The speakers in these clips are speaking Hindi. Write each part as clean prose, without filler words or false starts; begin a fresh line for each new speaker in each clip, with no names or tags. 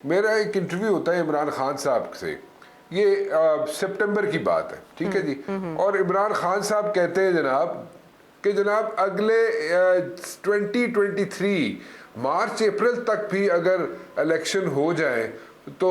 मेरा एक इंटरव्यू होता है इमरान खान साहब से। ये सितंबर की बात है, ठीक है जी। और इमरान खान साहब कहते हैं जनाब कि जनाब अगले 2023 मार्च अप्रैल तक भी अगर इलेक्शन हो जाए तो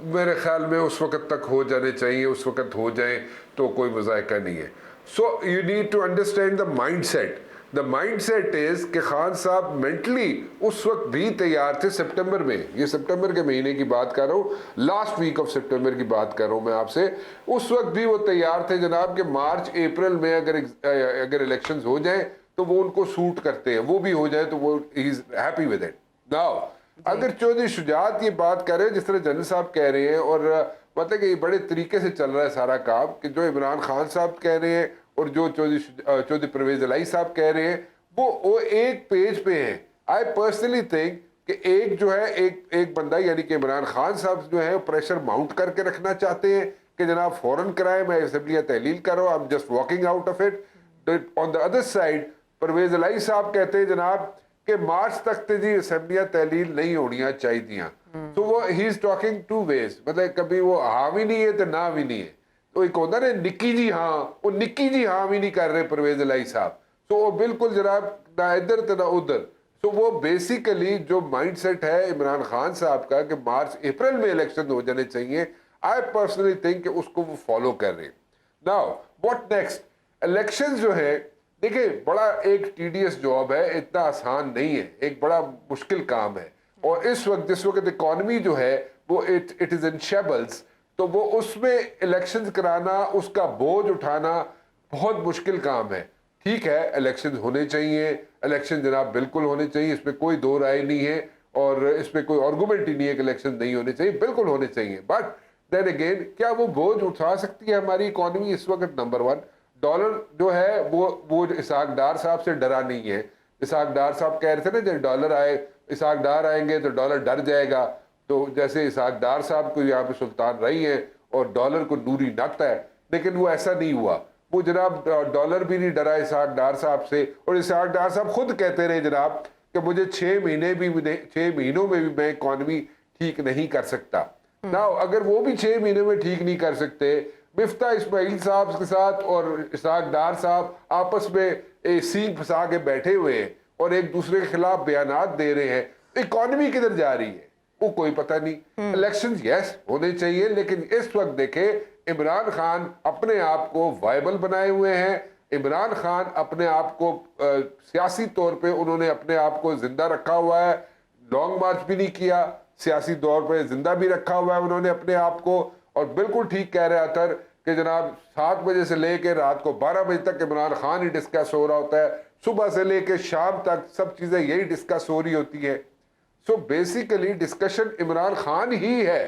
मेरे ख्याल में उस वक्त तक हो जाने चाहिए, उस वक्त हो जाए तो कोई मजायका नहीं है। So you need to understand the mindset. The mindset is कि खान साहब मेंटली उस वक्त भी तैयार थे। सितंबर में, ये सितंबर के महीने की बात कर रहा हूँ, लास्ट वीक ऑफ सितंबर की बात कर रहा हूँ मैं आपसे। उस वक्त भी वो तैयार थे जनाब कि मार्च अप्रैल में अगर इलेक्शंस हो जाए तो वो उनको सूट करते हैं, वो भी हो जाए तो वो ही is happy with it. Now अगर चौधरी शुजात ये बात कर रहे हैं जिस तरह जनरल साहब कह रहे हैं, और मतलब कि ये बड़े तरीके से चल रहा है सारा काम, कि जो इमरान खान साहब कह रहे हैं और जो चौधरी परवेज इलाही साहब कह रहे हैं वो एक पेज पे हैं। आई पर्सनली थिंक कि एक जो है एक बंदा यानी कि इमरान खान साहब जो है प्रेशर माउंट करके रखना चाहते हैं कि जनाब फौरन कराएं, मैं असेंबली तहलील कर रहा हूँ, I am just walking out of it. On the other side Pervez Elahi साहब कहते हैं जनाब कि मार्च तक तो जी असेंबलियां तहलील नहीं होनी चाहिए। तो वो ही इज टॉकिंग टू वेज, मतलब कभी वो हाँ भी नहीं है तो ना भी नहीं है। तो एक होता ना निक्की जी हाँ, वो निक्की जी हाँ भी नहीं कर रहे परवेज इलाही साहब। तो वो बिल्कुल जनाब ना इधर तो ना उधर। तो वो बेसिकली जो माइंडसेट है इमरान खान साहब का कि मार्च अप्रैल में इलेक्शन हो जाने चाहिए, आई पर्सनली थिंक कि उसको वो फॉलो कर रहे हैं। Now what next? इलेक्शन जो है देखिए बड़ा एक टीडीएस जॉब है, इतना आसान नहीं है, एक बड़ा मुश्किल काम है। और इस वक्त जिस वक्त इकॉनमी जो है वो इट इज इन शेबल्स, तो वो उसमें इलेक्शंस कराना, उसका बोझ उठाना बहुत मुश्किल काम है। ठीक है, इलेक्शंस होने चाहिए, इलेक्शन जनाब बिल्कुल होने चाहिए, इसमें कोई दो राय नहीं है और इसमें कोई आर्गुमेंट ही नहीं है कि इलेक्शन नहीं होने चाहिए, बिल्कुल होने चाहिए। बट देन अगेन क्या वो बोझ उठा सकती है हमारी इकॉनमी इस वक्त? नंबर वन, डॉलर जो है वो इसहाक डार साहब से डरा नहीं है। इसहाक डार साहब कह रहे थे ना जब डॉलर आए, इसहाक डार आएंगे तो डॉलर डर जाएगा। तो जैसे इसहाक डार साहब को यहाँ पे सुल्तान रही है और डॉलर को नूरी नक्त है, लेकिन वो ऐसा नहीं हुआ। वो जनाब डॉलर भी नहीं डरा इसहाक डार साहब से, और इसहाक डार साहब खुद कहते रहे जनाब कि मुझे 6 महीनों में भी मैं इकॉनमी ठीक नहीं कर सकता। ना अगर वो भी 6 महीने में ठीक नहीं कर सकते, मिफ्ता इस्माइल साहब के साथ और इसहाक डार साहब आपस में सींग फंसा के बैठे हुए हैं और एक दूसरे के खिलाफ बयानात दे रहे हैं, इकॉनमी किधर जा रही है वो कोई पता नहीं। इलेक्शंस यस होने चाहिए, लेकिन इस वक्त देखे इमरान खान अपने आप को वायबल बनाए हुए हैं। इमरान खान अपने आप को सियासी तौर पे उन्होंने अपने आप को जिंदा रखा हुआ है, लॉन्ग मार्च भी नहीं किया, सियासी तौर पे जिंदा भी रखा हुआ है उन्होंने अपने आप को। और बिल्कुल ठीक कह रहे अतर कि जनाब 7 बजे से लेकर रात को 12 बजे तक इमरान खान ही डिस्कस हो रहा होता है, सुबह से लेकर शाम तक सब चीजें यही डिस्कस हो रही होती है। So basically discussion Imran Khan ही है,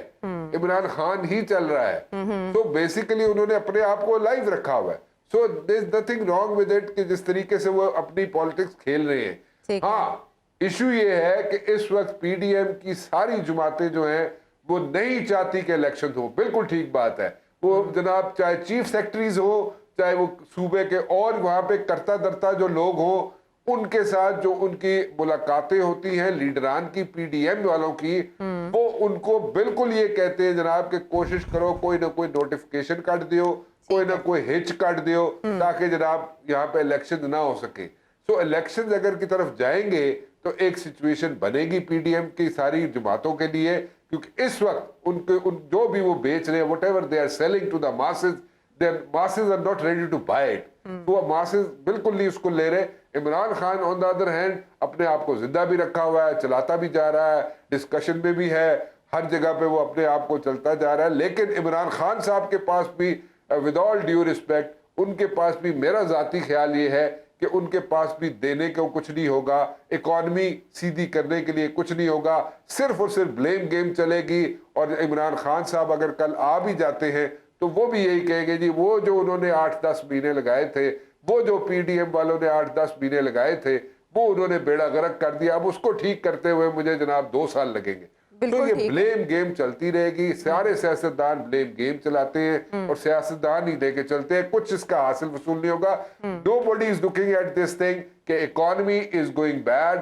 इमरान खान ही चल रहा है। तो बेसिकली उन्होंने अपने आप को लाइव रखा हुआ है। So there is nothing wrong with it कि जिस तरीके से वो अपनी पॉलिटिक्स खेल रहे हैं। हाँ, इशू ये है कि इस वक्त पीडीएम की सारी जमातें जो हैं वो नहीं चाहती कि इलेक्शन हो, बिल्कुल ठीक बात है। वो जनाब चाहे चीफ सेक्रेटरीज हो, चाहे वो सूबे के और वहां पे करता धरता जो लोग हो, उनके साथ जो उनकी मुलाकातें होती हैं लीडरान की, पीडीएम वालों की, वो उनको बिल्कुल ये कहते हैं जनाब कि कोशिश करो कोई ना कोई नोटिफिकेशन काट दियो, कोई ना कोई हिच काट दियो, ताकि जनाब यहाँ पे इलेक्शन ना हो सके। सो इलेक्शन अगर की तरफ जाएंगे तो एक सिचुएशन बनेगी पीडीएम की सारी जमातों के लिए, क्योंकि इस वक्त उन जो भी वो बेच रहे हैं, whatever they are selling to the masses, their masses are not ready to buy it. तो मासेस बिल्कुल नहीं उसको ले रहे। Imran Khan on the other hand अपने आप को जिंदा भी रखा हुआ है, चलाता भी जा रहा है, डिस्कशन में भी है, हर जगह पे वो अपने आप को चलता जा रहा है। लेकिन इमरान खान साहब के पास भी विद ऑल ड्यू रिस्पेक्ट, उनके पास भी मेरा जाती ख्याल ये है कि उनके पास भी देने को कुछ नहीं होगा, इकॉनमी सीधी करने के लिए कुछ नहीं होगा, सिर्फ और सिर्फ ब्लेम गेम चलेगी। और इमरान खान साहब अगर कल आ भी जाते हैं तो वो भी यही कहेंगे जी वो जो उन्होंने 8-10 महीने लगाए थे, वो जो पीडीएम वालों ने 8-10 महीने लगाए थे, वो उन्होंने बेड़ा गर्क कर दिया, अब उसको ठीक करते हुए मुझे जनाब 2 साल लगेंगे। तो ये ब्लेम गेम चलती रहेगी, सारे सियासतदान ब्लेम गेम चलाते हैं और सियासतदान ही लेके चलते हैं, कुछ इसका हासिल वसूल नहीं होगा। Nobody is looking at this thing कि economy is going bad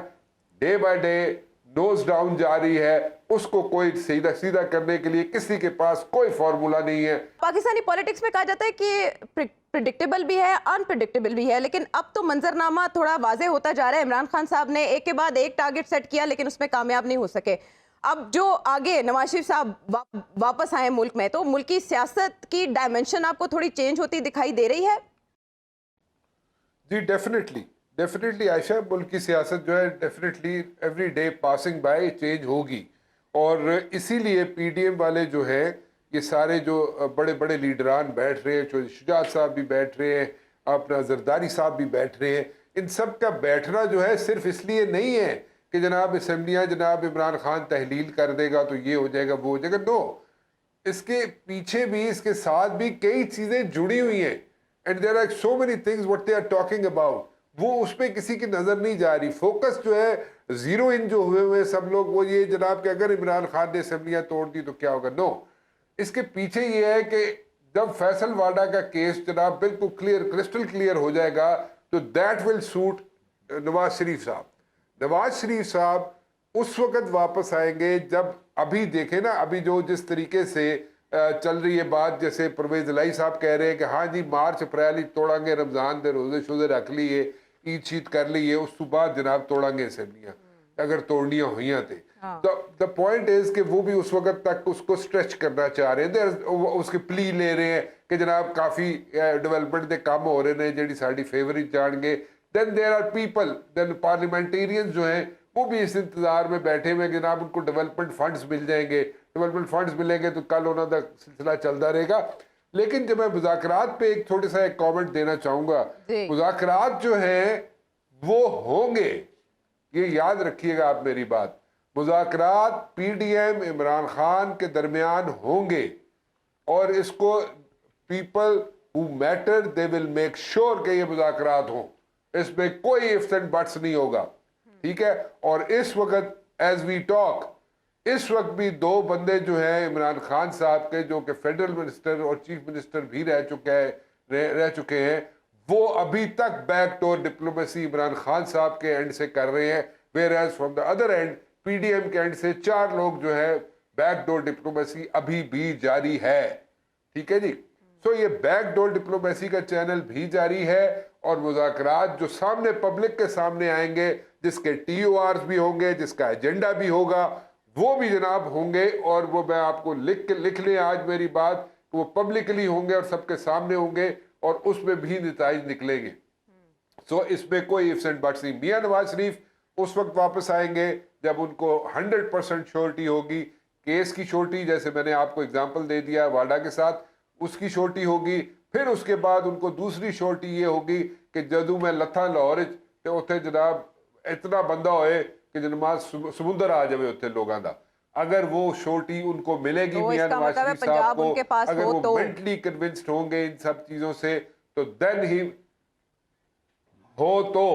day by day, nose down जा रही है, उसको कोई सीधा सीधा करने के लिए किसी के पास कोई फॉर्मूला नहीं है।
पाकिस्तानी पॉलिटिक्स में कहा जाता है कि प्रिडिक्टेबल भी है, अनप्रिडिक्टेबल भी है, लेकिन अब तो मंजरनामा थोड़ा वाजे होता जा रहा है। इमरान खान साहब ने एक के बाद एक टारगेट सेट किया, लेकिन उसमें कामयाब नहीं हो सके। अब जो आगे नवाज शरीफ साहब वापस आए मुल्क में, तो मुल्क की सियासत की डायमेंशन आपको थोड़ी चेंज होती दिखाई दे रही है?
जी डेफिनेटली डेफिनेटली आयशा, मुल्क की सियासत जो है definitely every day passing by change होगी। और इसीलिए पीडीएम वाले जो हैं, ये सारे जो बड़े बड़े लीडरान बैठ रहे हैं, चौधरी शुजात साहब भी बैठ रहे हैं, अपना जरदारी साहब भी बैठ रहे हैं, इन सब का बैठना जो है सिर्फ इसलिए नहीं है कि जनाब असम्बलियाँ, जनाब इमरान खान तहलील कर देगा तो ये हो जाएगा वो हो जाएगा। नो, इसके पीछे भी, इसके साथ भी कई चीज़ें जुड़ी हुई हैं। And there are so many things what they are talking about, वो उस पर किसी की नज़र नहीं जा रही। फोकस जो है जीरो इन जो हुए हुए सब लोग, वो ये जनाब कि अगर इमरान खान ने असम्बलियाँ तोड़ दी तो क्या होगा। नो, इसके पीछे ये है कि जब फैसल वाडा का केस जनाब बिल्कुल क्लियर, क्रिस्टल क्लियर हो जाएगा, तो that will suit Nawaz Sharif साहब। नवाज शरीफ साहब उस वक्त वापस आएंगे जब, अभी देखे ना, अभी जो जिस तरीके से चल रही है बात, जैसे परवेज इलाही साहब कह रहे हैं कि हाँ जी मार्च अप्रैल ही तोड़ांगे, रमजान दे रोजे शोजे रख लिए, ईद शीद कर ली है, उस बाद जनाब तोड़ांगे असम्बलियाँ अगर तोड़नियाँ हुई थे। द पॉइंट इज कि वो भी उस वक्त तक उसको स्ट्रेच करना चाह रहे हैं, उसके प्ली ले रहे हैं कि जनाब काफ़ी डेवलपमेंट के काम हो रहे हैं जी साड़ी फेवरेट जाएंगे। Then there are people, then parliamentarians जो हैं वो भी इस इंतजार में बैठे हुए जनाब उनको डेवलपमेंट फंड्स मिल जाएंगे, डेवलपमेंट फंड्स मिलेंगे तो कल उन्होंने सिलसिला चलता रहेगा। लेकिन जब मैं मुज़ाकरात पे एक छोटे सा एक कमेंट देना चाहूँगा, मुज़ाकरात जो हैं वो होंगे, ये याद रखिएगा आप मेरी बात, मुज़ाकरात पीडीएम इमरान खान के दरमियान होंगे और इसको people who matter they will make sure कि ये मुज़ाकरात हों, इसमें कोई इफ्स एंड बट्स नहीं होगा, ठीक है। और इस वक्त एज वी टॉक, इस वक्त भी दो बंदे जो हैं इमरान खान साहब के, जो कि फेडरल मिनिस्टर और चीफ मिनिस्टर भी रह चुके हैं, वो अभी तक back door diplomacy Imran Khan sahab के एंड से कर रहे हैं, whereas from the other end PDM के एंड से 4 लोग जो है बैक डोर डिप्लोमेसी अभी भी जारी है, ठीक है जी। सो ये बैक डोर डिप्लोमेसी का चैनल भी जारी है और मुज़ाकरात जो सामने पब्लिक के सामने आएंगे, जिसके TORs भी होंगे, जिसका एजेंडा भी होगा, वो भी जनाब होंगे। और वो मैं आपको लिख लें आज मेरी बात, वो पब्लिकली होंगे और सबके सामने होंगे और उसमें भी नतीजे निकलेंगे। सो इसमें कोई इफ्स एंड बट्स नहीं। मियां नवाज शरीफ उस वक्त वापस आएंगे जब उनको 100% श्योरिटी होगी, केस की श्योरिटी, जैसे मैंने आपको एग्जांपल दे दिया वाडा के साथ, उसकी श्योरिटी होगी। फिर उसके बाद उनको दूसरी श्योरिटी ये होगी कि जदू मैं लथा लाहौर तो उत्थे जनाब इतना बंदा होए कि जनाब समुंदर आ जाए उत्थे लोगों का। अगर वो श्योरिटी उनको मिलेगी
तो
मियां नवाज शरीफ साहब को, अगर वो
तो
मेंटली कन्विंस्ड होंगे इन सब चीजों से, तो देन ही हो तो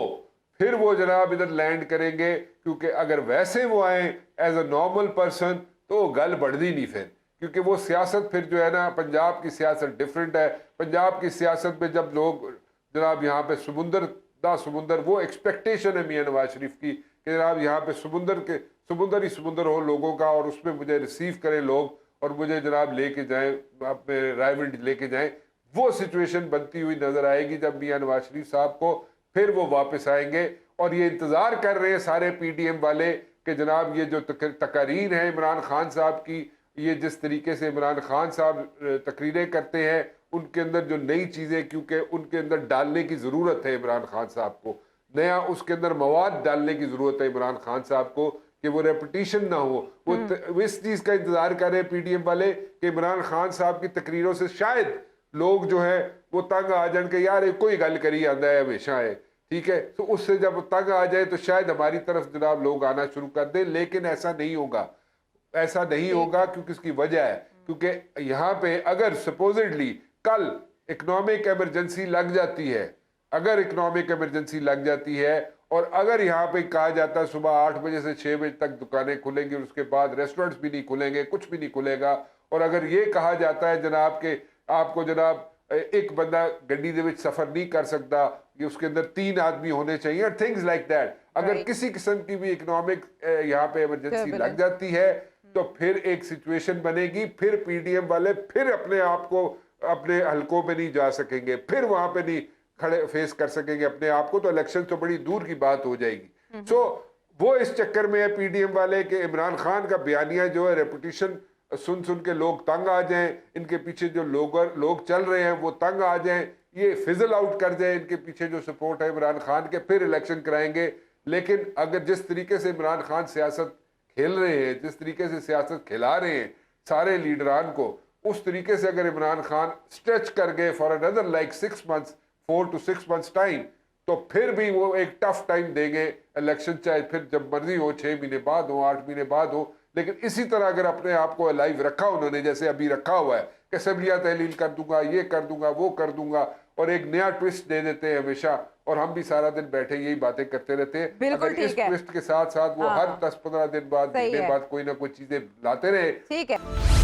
फिर वो जनाब इधर लैंड करेंगे। क्योंकि अगर वैसे वो आए एज अ नॉर्मल पर्सन तो गल बढ़नी नहीं फिर, क्योंकि वो सियासत फिर जो है ना, पंजाब की सियासत डिफरेंट है। पंजाब की सियासत में जब लोग जनाब यहाँ पे समुंदर वो एक्सपेक्टेशन है मियां नवाज शरीफ की कि जनाब यहाँ पे समुंदर हो लोगों का, और उसमें मुझे रिसीव करें लोग और मुझे जनाब लेके जाएं, अपने रायवंड लेके जाएं। वो सिचुएशन बनती हुई नजर आएगी जब मियां नवाज शरीफ साहब को फिर वो वापस आएंगे। और ये इंतजार कर रहे हैं सारे पीडीएम वाले कि जनाब ये जो तकारीर है इमरान खान साहब की, ये जिस तरीके से इमरान खान साहब तकरीरें करते हैं, उनके अंदर जो नई चीज़ें, क्योंकि उनके अंदर डालने की ज़रूरत है इमरान खान साहब को, नया उसके अंदर मवाद डालने की ज़रूरत है इमरान खान साहब को कि वो रेपिटेशन ना हो। वो इस चीज़ का इंतज़ार कर रहे हैं पीडीएम वाले कि इमरान खान साहब की तकरीरों से शायद लोग जो है वो तंग आ जाए कि यार कोई गल करी आंदा है हमेशा है, ठीक है। तो उससे जब तंग आ जाए तो शायद हमारी तरफ जनाब लोग आना शुरू कर दें, लेकिन ऐसा नहीं होगा, ऐसा नहीं होगा। क्योंकि इसकी वजह है, क्योंकि यहाँ पे अगर सपोजिटली कल इकोनॉमिक इमरजेंसी लग जाती है, अगर इकोनॉमिक इमरजेंसी लग जाती है और अगर यहाँ पे कहा जाता है सुबह 8 बजे से 6 बजे तक दुकानें खुलेंगी और उसके बाद रेस्टोरेंट्स भी नहीं खुलेंगे, कुछ भी नहीं खुलेगा, और अगर ये कहा जाता है जनाब के आपको जनाब एक बंदा गड्डी दे विच सफर नहीं कर सकता, ये उसके अंदर 3 आदमी होने चाहिए, थिंग्स लाइक दैट। अगर
Right.
किसी किस्म की भी इकोनॉमिक यहाँ पे इमरजेंसी लग
Turbulence.
जाती है तो फिर एक सिचुएशन बनेगी, फिर पीडीएम वाले फिर अपने आप को अपने हलकों पे नहीं जा सकेंगे, फिर वहां पे नहीं खड़े फेस कर सकेंगे अपने आप को, तो इलेक्शन तो बड़ी दूर की बात हो जाएगी। सो वो इस चक्कर में है पीडीएम वाले के इमरान खान का बयानिया जो है रेपुटेशन सुन सुन के लोग तंग आ जाएं, इनके पीछे जो लोग चल रहे हैं वो तंग आ जाएं, ये फिजल आउट कर जाए, इनके पीछे जो सपोर्ट है इमरान खान के, फिर इलेक्शन कराएंगे। लेकिन अगर जिस तरीके से इमरान खान सियासत खेल रहे हैं, जिस तरीके से सियासत खिला रहे हैं सारे लीडरान को, उस तरीके से अगर इमरान खान स्ट्रेच कर गए for another like 6 months 4 to 6 months time, तो फिर भी वो एक टफ टाइम देंगे इलेक्शन, चाहे फिर जब मर्जी हो, 6 महीने बाद हो, 8 महीने बाद हो। लेकिन इसी तरह अगर अपने आप को अलाइव रखा उन्होंने, जैसे अभी रखा हुआ है कि असम्बलियाँ तहलील कर दूंगा, ये कर दूंगा, वो कर दूंगा, और एक नया ट्विस्ट दे देते हैं हमेशा, और हम भी सारा दिन बैठे यही बातें करते रहते हैं।
बिल्कुल
अगर इस
ठीक है।
ट्विस्ट के साथ साथ वो
हाँ,
हर 10-15 दिन बाद,
सही
महीने
है।
बाद कोई ना कोई चीजें लाते रहे,
ठीक है।